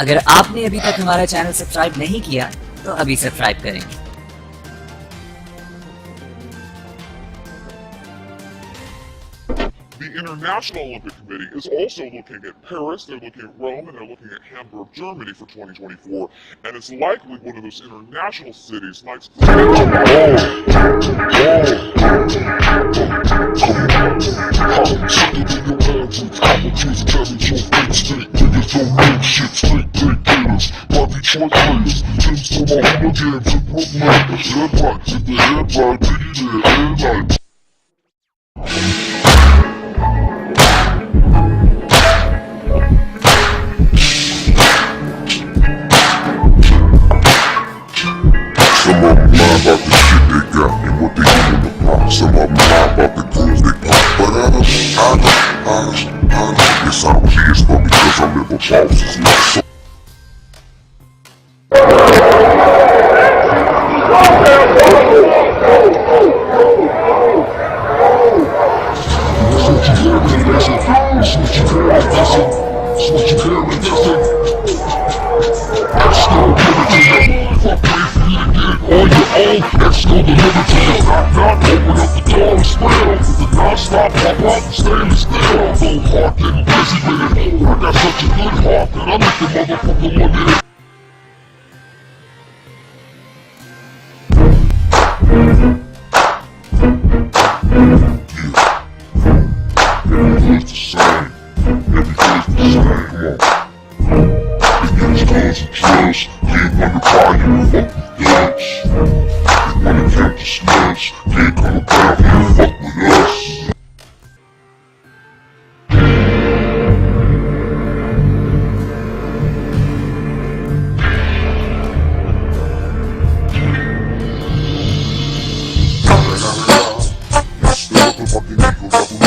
अगर आपने अभी तक हमारा चैनल सब्सक्राइब नहीं किया तो अभी सब्सक्राइब करें। The International Olympic Committee is also looking at Paris, they're looking at Rome, and they're looking at Hamburg, Germany for 2024. And it's likely one of those international cities might... Some of them lie about the shit they got and what they do in the block. Some of them lie about the girls they pop. But yes, I don't think it's for me because I live a boss's life. On your own, that's still delivered to you. Knock, open up the door and spell. With the non-stop pop out and stainless steel. Go hard, getting busy with it. I got such a good heart that I make the motherfucker wonder if everything's the same. Everything's the same, come on. If guns and drugs, can't wonder why you fuck with thugs. If when it came to slugs, can't come around here and fuck with us.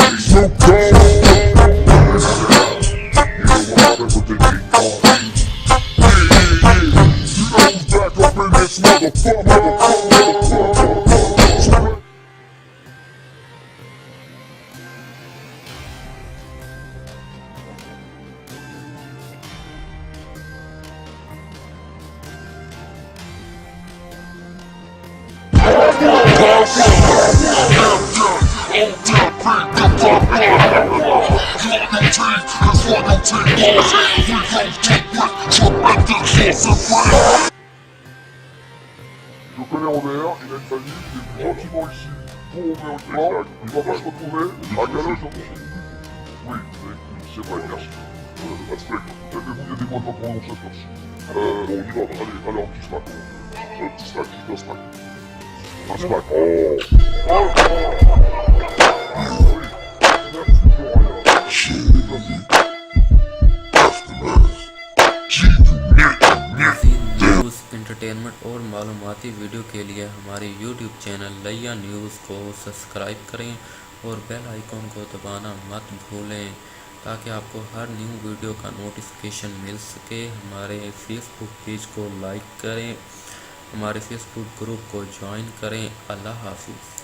Snoop Je connais Robert, il a une famille, il est gentiment ici pour Roméo. Il va pas se retrouver à Galoche en Chine. Oui, c'est vrai, merci. Aspect, il y a des mots de prononciation. Bon, on y va, allez, un petit smack. Un petit smack, juste un smack. Un smack, news entertainment और मालूमाती video के लिए हमारे YouTube channel लैया news को subscribe करें और bell icon को दबाना मत भूलें ताकि आपको हर न्यू वीडियो का नोटिफिकेशन मिल सके। हमारे फेसबुक पेज को लाइक करें, हमारे फेसबुक ग्रुप को ज्वाइन करें। अल्लाह हाफिज़।